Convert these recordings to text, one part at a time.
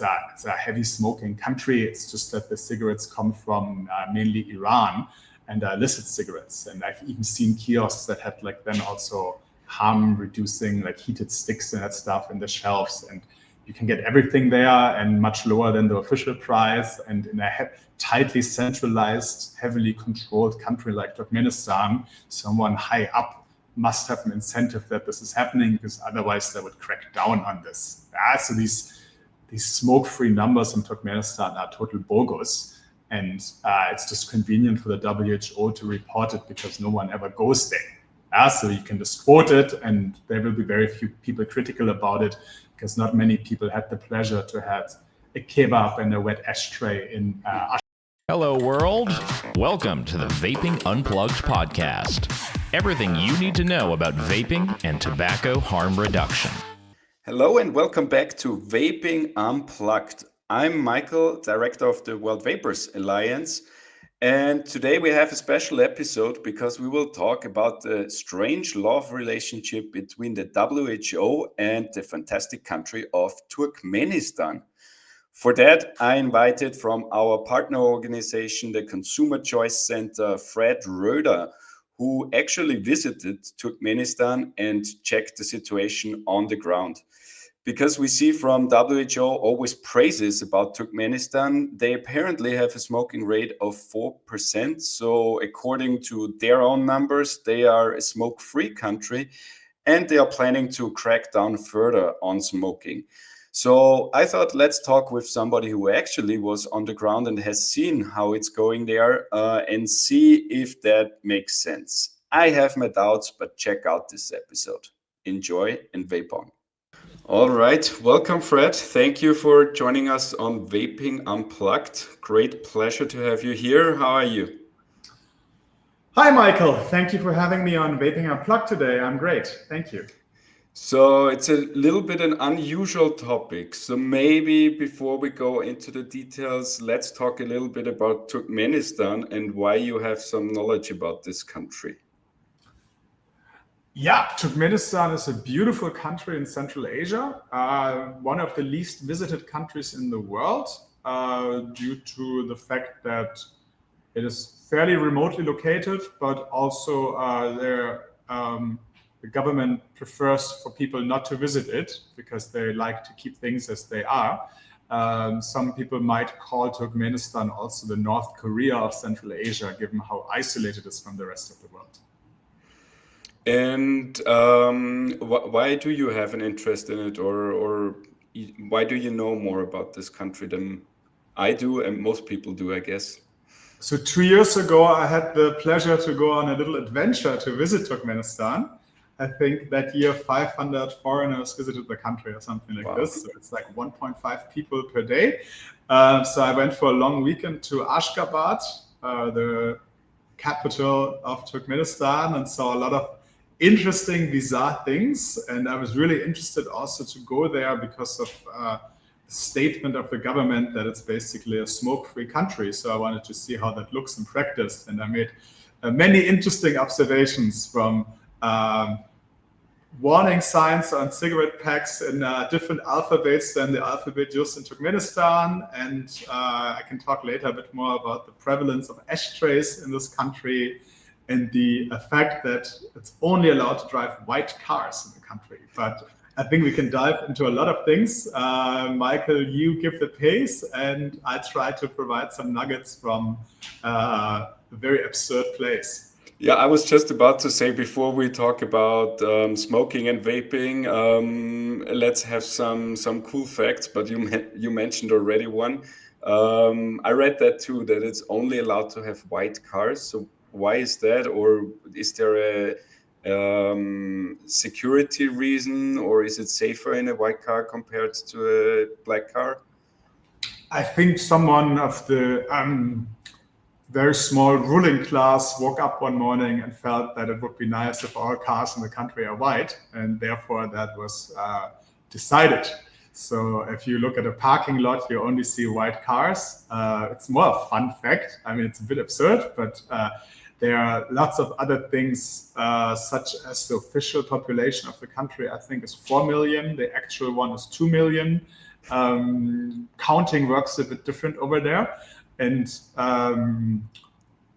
it's a heavy smoking country. It's just that the cigarettes come from mainly Iran and illicit cigarettes. And I've even seen kiosks that had then also harm reducing heated sticks and that stuff in the shelves. And you can get everything there and much lower than the official price. And in a tightly centralized, heavily controlled country like Turkmenistan, someone high up must have an incentive that this is happening, because otherwise they would crack down on this. So these smoke-free numbers in Turkmenistan are total bogus. And it's just convenient for the WHO to report it because no one ever goes there. So you can just quote it, and there will be very few people critical about it, because not many people had the pleasure to have a kebab and a wet ashtray in Hello, world. Welcome to the Vaping Unplugged podcast. Everything you need to know about vaping and tobacco harm reduction. Hello and welcome back to Vaping Unplugged. I'm Michael, Director of the World Vapers Alliance, and today we have a special episode because we will talk about the strange love relationship between the WHO and the fantastic country of Turkmenistan. For that, I invited from our partner organization, the Consumer Choice Center, Frederik Roeder, who actually visited Turkmenistan and checked the situation on the ground. Because we see from WHO always praises about Turkmenistan, they apparently have a smoking rate of 4%. So according to their own numbers, they are a smoke-free country, and they are planning to crack down further on smoking. So I thought, let's talk with somebody who actually was on the ground and has seen how it's going there and see if that makes sense. I have my doubts, but check out this episode. Enjoy and vape on. All right. Welcome, Fred. Thank you for joining us on Vaping Unplugged. Great pleasure to have you here. How are you? Hi, Michael. Thank you for having me on Vaping Unplugged today. I'm great. Thank you. So it's a little bit an unusual topic. So maybe before we go into the details, let's talk a little bit about Turkmenistan and why you have some knowledge about this country. Yeah, Turkmenistan is a beautiful country in Central Asia, one of the least visited countries in the world due to the fact that it is fairly remotely located, but also the government prefers for people not to visit it because they like to keep things as they are. Some people might call Turkmenistan also the North Korea of Central Asia, given how isolated it is from the rest of the world. And why do you have an interest in it, or why do you know more about this country than I do and most people do, I guess? So 2 years ago, I had the pleasure to go on a little adventure to visit Turkmenistan. I think that year 500 foreigners visited the country or something like this. So it's like 1.5 people per day. So I went for a long weekend to Ashgabat, the capital of Turkmenistan, and saw a lot of interesting, bizarre things. And I was really interested also to go there because of the statement of the government that it's basically a smoke-free country. So I wanted to see how that looks in practice. And I made many interesting observations from warning signs on cigarette packs in different alphabets than the alphabet used in Turkmenistan. And I can talk later a bit more about the prevalence of ashtrays in this country and the fact that it's only allowed to drive white cars in the country. But I think we can dive into a lot of things. Michael, you give the pace, and I try to provide some nuggets from a very absurd place. Yeah, I was just about to say, before we talk about smoking and vaping, let's have some cool facts. But you mentioned already one. I read that too, that it's only allowed to have white cars. So why is that? Or is there a security reason, or is it safer in a white car compared to a black car? I think someone of the very small ruling class woke up one morning and felt that it would be nice if all cars in the country are white, and therefore that was decided. So if you look at a parking lot, you only see white cars. It's more a fun fact. I mean, it's a bit absurd, but there are lots of other things, such as the official population of the country, I think, is 4 million. The actual one is 2 million. Counting works a bit different over there. And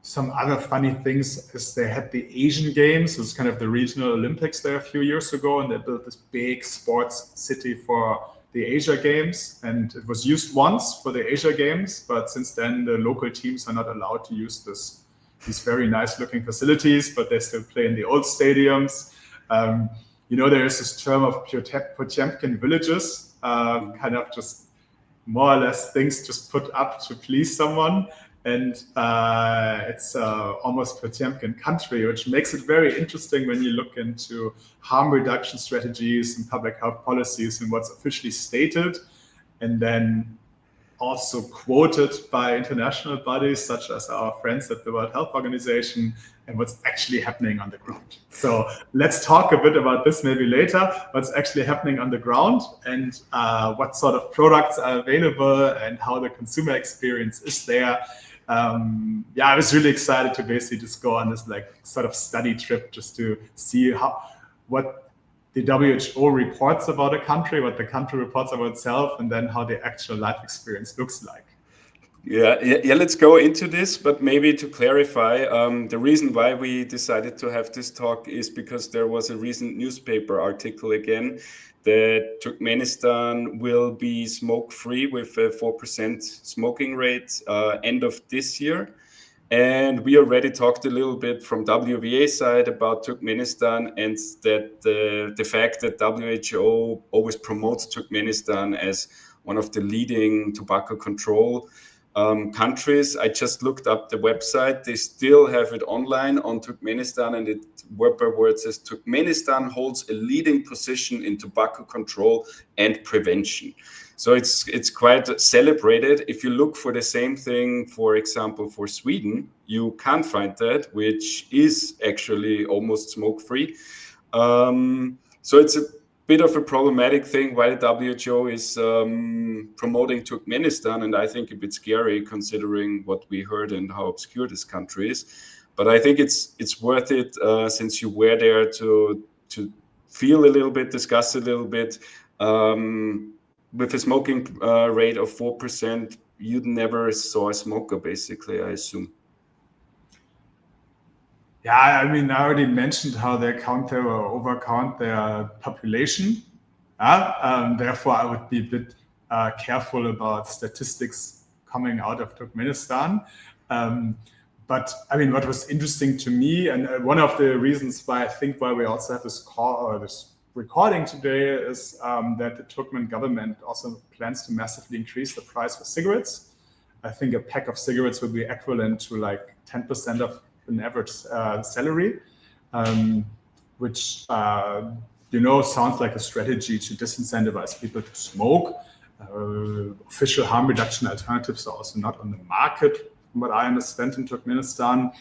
some other funny things is they had the Asian Games, it's kind of the regional Olympics there a few years ago, and they built this big sports city for the Asia Games, and it was used once for the Asia Games, but since then the local teams are not allowed to use these very nice looking facilities, but they still play in the old stadiums. There is this term of Potemkin villages, kind of just more or less things just put up to please someone. And it's almost Potemkin country, which makes it very interesting when you look into harm reduction strategies and public health policies and what's officially stated, and then also quoted by international bodies such as our friends at the World Health Organization, and what's actually happening on the ground. So let's talk a bit about this maybe later, what's actually happening on the ground, and what sort of products are available and how the consumer experience is there. I was really excited to basically just go on this sort of study trip just to see what the WHO reports about a country, what the country reports about itself, and then how the actual life experience looks like. Yeah, let's go into this, but maybe to clarify, the reason why we decided to have this talk is because there was a recent newspaper article again that Turkmenistan will be smoke-free with a 4% smoking rate end of this year. And we already talked a little bit from WVA side about Turkmenistan, and that the fact that WHO always promotes Turkmenistan as one of the leading tobacco control countries. I just looked up the website. They still have it online on Turkmenistan, and it word by word says Turkmenistan holds a leading position in tobacco control and prevention. So it's quite celebrated. If you look for the same thing, for example, for Sweden, you can't find that, which is actually almost smoke-free. So it's a bit of a problematic thing why the WHO is promoting Turkmenistan, and I think a bit scary considering what we heard and how obscure this country is. But I think it's worth it since you were there to feel a little bit, discuss a little bit. With a smoking rate of 4%, you never saw a smoker, basically, I assume. Yeah, I mean, I already mentioned how they count their or overcount their population. Therefore, I would be a bit careful about statistics coming out of Turkmenistan. But I mean, what was interesting to me, and one of the reasons why we also have this call or this recording today is that the Turkmen government also plans to massively increase the price for cigarettes. I think a pack of cigarettes would be equivalent to 10% of an average salary, which sounds like a strategy to disincentivize people to smoke. Official harm reduction alternatives are also not on the market, from what I understand, in Turkmenistan.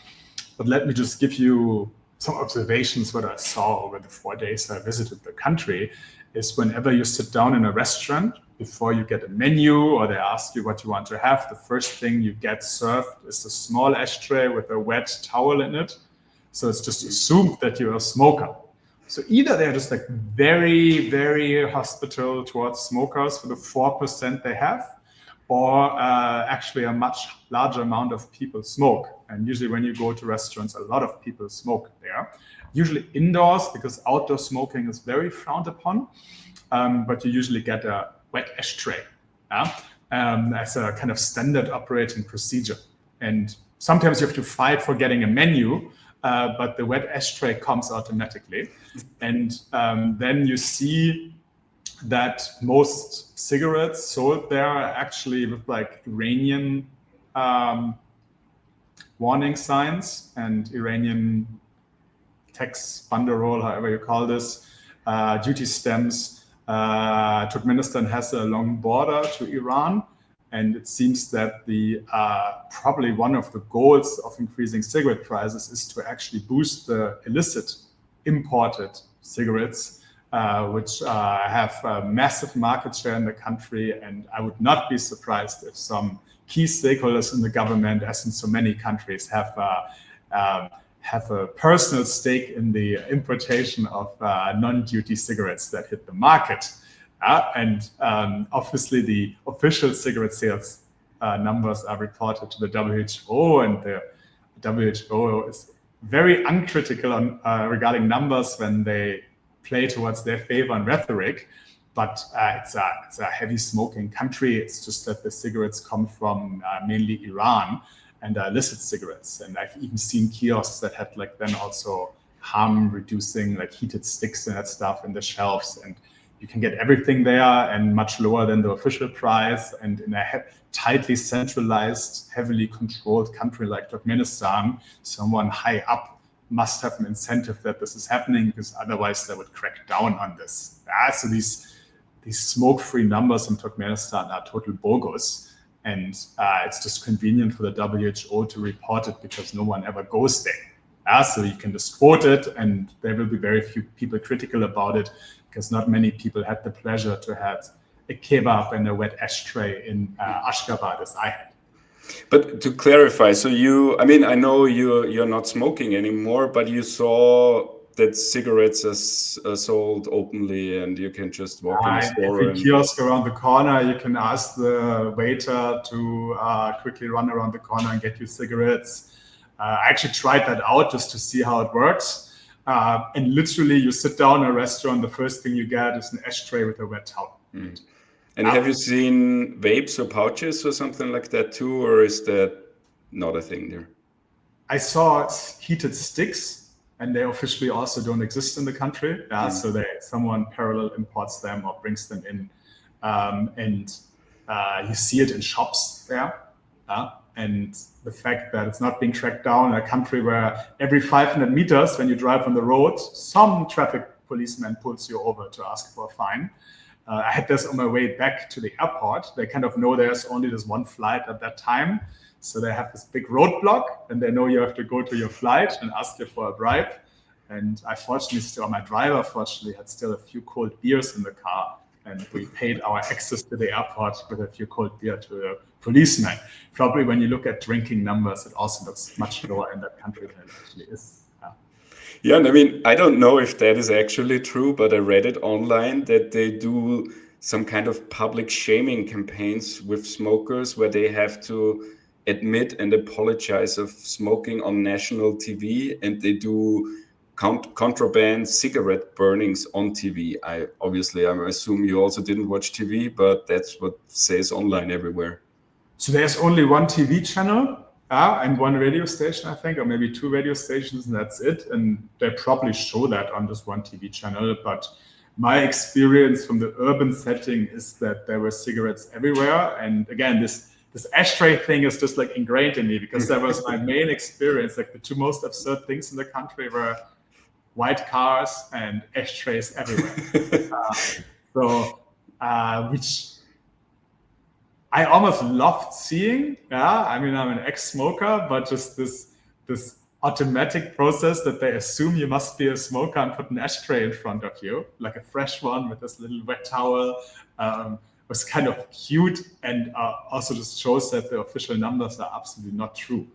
But let me just give you some observations what I saw over the 4 days I visited the country. Is whenever you sit down in a restaurant, before you get a menu or they ask you what you want to have, the first thing you get served is a small ashtray with a wet towel in it. So it's just assumed that you're a smoker. So either they're just very, very hospitable towards smokers for the 4% they have, or actually a much larger amount of people smoke. And usually when you go to restaurants, a lot of people smoke there. Usually indoors, because outdoor smoking is very frowned upon. But you usually get a wet ashtray as a kind of standard operating procedure. And sometimes you have to fight for getting a menu, but the wet ashtray comes automatically. And then you see that most cigarettes sold there are actually with Iranian warning signs and Iranian tax banderole, however you call this, duty stamps. Turkmenistan has a long border to Iran, and it seems that the probably one of the goals of increasing cigarette prices is to actually boost the illicit imported cigarettes, which have a massive market share in the country. And I would not be surprised if some key stakeholders in the government, as in so many countries, have a personal stake in the importation of non-duty cigarettes that hit the market. And obviously the official cigarette sales numbers are reported to the WHO, and the WHO is very uncritical on regarding numbers when they play towards their favor and rhetoric. But it's a heavy smoking country. It's just that the cigarettes come from mainly Iran and illicit cigarettes. And I've even seen kiosks that had like then also harm reducing like heated sticks and that stuff in the shelves. And you can get everything there and much lower than the official price. And in a tightly centralized, heavily controlled country like Turkmenistan, someone high up must have an incentive that this is happening, because otherwise they would crack down on this. So these smoke-free numbers in Turkmenistan are total bogus. And it's just convenient for the WHO to report it because no one ever goes there. So you can just quote it, and there will be very few people critical about it, because not many people had the pleasure to have a kebab and a wet ashtray in Ashgabat as I had. But to clarify, so I know you're not smoking anymore, but you saw that cigarettes are sold openly and you can just walk in the store. Every kiosk around the corner, you can ask the waiter to quickly run around the corner and get you cigarettes. I actually tried that out just to see how it works. And literally you sit down in a restaurant, the first thing you get is an ashtray with a wet towel. Mm. And have you seen vapes or pouches or something like that too, or is that not a thing there? I saw heated sticks, and they officially also don't exist in the country. So someone parallel imports them or brings them in, and you see it in shops there. And the fact that it's not being tracked down in a country where every 500 meters when you drive on the road, some traffic policeman pulls you over to ask for a fine. I had this on my way back to the airport. They kind of know there's only this one flight at that time. So they have this big roadblock, and they know you have to go to your flight and ask you for a bribe. And my driver fortunately had still a few cold beers in the car, and we paid our access to the airport with a few cold beer to the policeman. Probably when you look at drinking numbers, it also looks much lower in that country than it actually is. Yeah, and I mean, I don't know if that is actually true, but I read it online that they do some kind of public shaming campaigns with smokers where they have to admit and apologize of smoking on national TV, and they do contraband cigarette burnings on TV. I assume you also didn't watch TV, but that's what says online everywhere. So there's only one TV channel and one radio station, I think, or maybe two radio stations, and that's it. And they probably show that on this one TV channel. But my experience from the urban setting is that there were cigarettes everywhere. And again, this ashtray thing is just like ingrained in me, because that was my main experience. Like the two most absurd things in the country were white cars and ashtrays everywhere. Which I almost loved seeing. I mean, I'm an ex-smoker, but just this automatic process that they assume you must be a smoker and put an ashtray in front of you, like a fresh one with this little wet towel, was kind of cute, and also just shows that the official numbers are absolutely not true.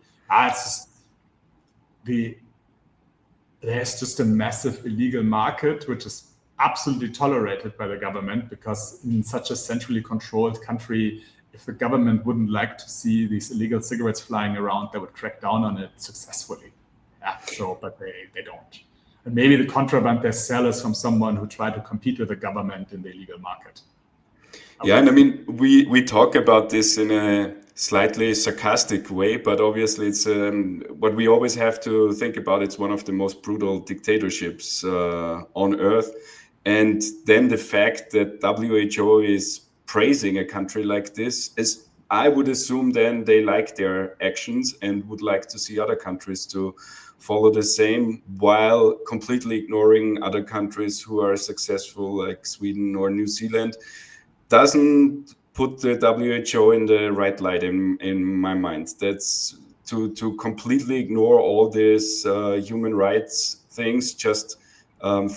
There's just a massive illegal market, which is absolutely tolerated by the government, because in such a centrally controlled country, if the government wouldn't like to see these illegal cigarettes flying around, they would crack down on it successfully. But they don't. And maybe the contraband they sell is from someone who tried to compete with the government in the illegal market. Yeah, and I mean, we talk about this in a slightly sarcastic way, but obviously it's what we always have to think about. It's one of the most brutal dictatorships on earth. And then the fact that WHO is praising a country like this is, I would assume then they like their actions and would like to see other countries to follow the same, while completely ignoring other countries who are successful, like Sweden or New Zealand. Doesn't put the WHO in the right light in my mind. That's to completely ignore all these human rights things just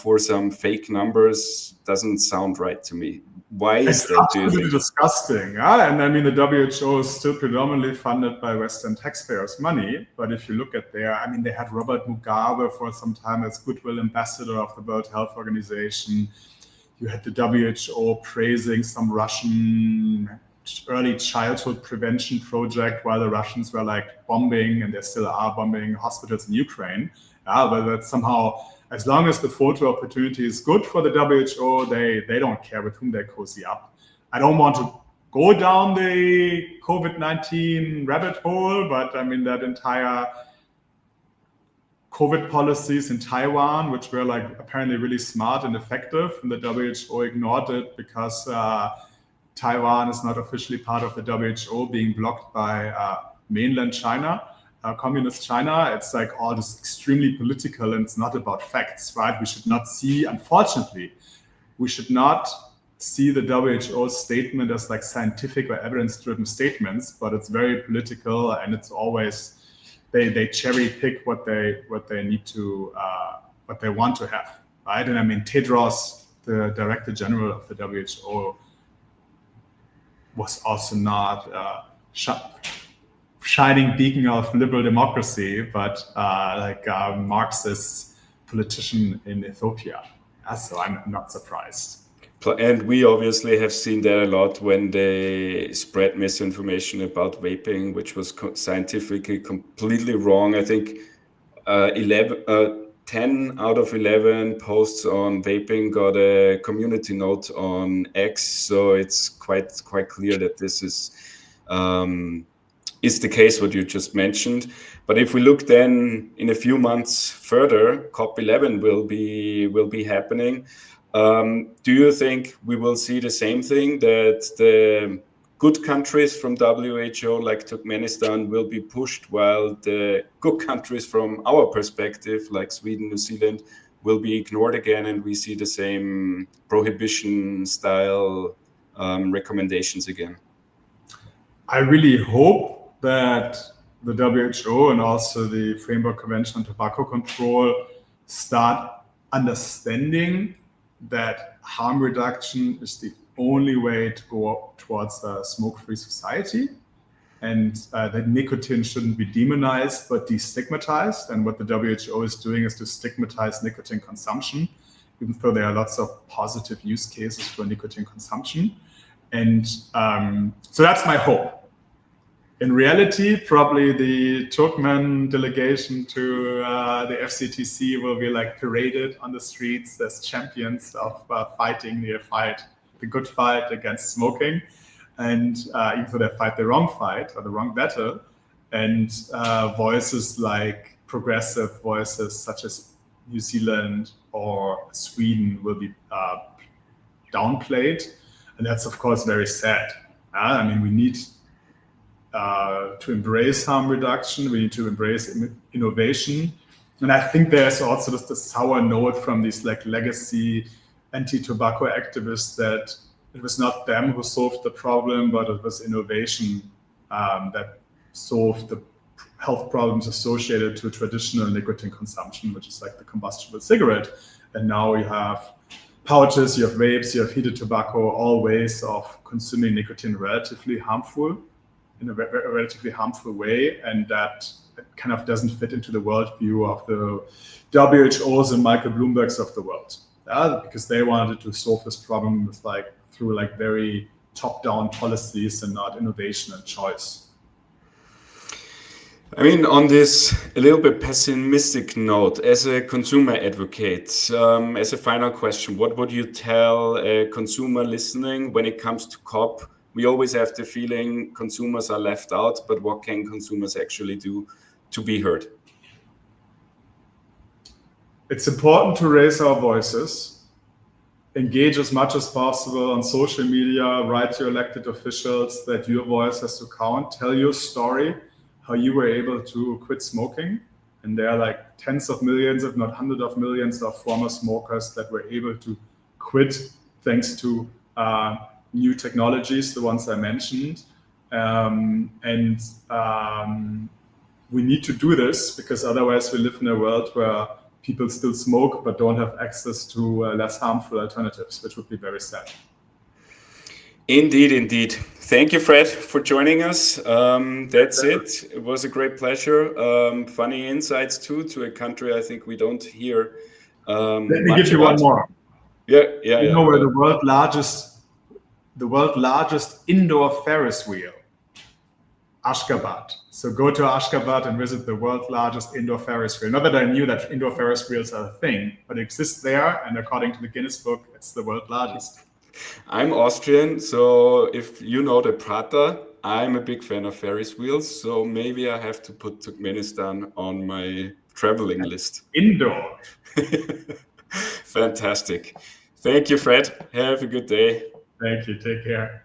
for some fake numbers doesn't sound right to me. Why is it's that? Absolutely disgusting. And I mean, the WHO is still predominantly funded by Western taxpayers' money. But if you look at they had Robert Mugabe for some time as goodwill ambassador of the World Health Organization. You had the WHO praising some Russian early childhood prevention project while the Russians were like bombing, and they still are bombing hospitals in Ukraine. But that's somehow, as long as the photo opportunity is good for the WHO, they don't care with whom they cozy up. I don't want to go down the COVID-19 rabbit hole, but I mean that entire COVID policies in Taiwan, which were like apparently really smart and effective, and the WHO ignored it because Taiwan is not officially part of the WHO, being blocked by mainland China, communist China. It's like all this extremely political, and it's not about facts, right? We should not see, unfortunately, we should not see the WHO statement as like scientific or evidence-driven statements, but it's very political, and it's always they cherry pick what they need to what they want to have, right? And I mean, Tedros, the Director General of the WHO, was also not shining beacon of liberal democracy, but like a Marxist politician in Ethiopia. So I'm not surprised. And we obviously have seen that a lot when they spread misinformation about vaping, which was scientifically completely wrong. I think 10 out of 11 posts on vaping got a community note on X. So it's quite clear that this is the case, what you just mentioned. But if we look then in a few months further, COP11 will be happening. Do you think we will see the same thing, that the good countries from WHO like Turkmenistan will be pushed, while the good countries from our perspective like Sweden, New Zealand will be ignored again, and we see the same prohibition style recommendations again? I really hope that the WHO and also the Framework Convention on Tobacco Control start understanding that harm reduction is the only way to go towards a smoke-free society, and that nicotine shouldn't be demonized but destigmatized. And what the WHO is doing is to stigmatize nicotine consumption, even though there are lots of positive use cases for nicotine consumption. And so that's my hope. In reality, probably the Turkmen delegation to the FCTC will be like paraded on the streets as champions of fighting the good fight against smoking, and even though they fight the wrong fight or the wrong battle, and voices like progressive voices such as New Zealand or Sweden will be downplayed, and that's of course very sad. I mean, we need to embrace harm reduction. We need to embrace innovation. And I think there's also just a sour note from these like legacy anti-tobacco activists that it was not them who solved the problem, but it was innovation that solved the health problems associated to traditional nicotine consumption, which is like the combustible cigarette. And now you have pouches, you have vapes, you have heated tobacco, all ways of consuming nicotine in a relatively harmful way, and that kind of doesn't fit into the worldview of the WHOs and Michael Bloombergs of the world, because they wanted to solve this problem with through very top-down policies and not innovation and choice. I mean, on this a little bit pessimistic note, as a consumer advocate, as a final question, what would you tell a consumer listening when it comes to COP? We always have the feeling consumers are left out, but what can consumers actually do to be heard? It's important to raise our voices, engage as much as possible on social media, write to your elected officials that your voice has to count, tell your story, how you were able to quit smoking. And there are tens of millions, if not hundreds of millions of former smokers that were able to quit thanks to new technologies, the ones I mentioned. We need to do this because otherwise we live in a world where people still smoke but don't have access to less harmful alternatives, which would be very sad. Indeed. Thank you, Fred, for joining us. That's it. It was a great pleasure. Funny insights too to a country I think we don't hear. Let me give you one more. Yeah. You know where the world largest indoor Ferris wheel? Ashgabat. So go to Ashgabat and visit the world's largest indoor Ferris wheel. Not that I knew that indoor Ferris wheels are a thing, but it exists there, and according to the Guinness Book, it's the world's largest. I'm Austrian, so if you know the Prater, I'm a big fan of Ferris wheels, so maybe I have to put Turkmenistan on my traveling list. Indoor. Fantastic. Thank you, Fred. Have a good day. Thank you. Take care.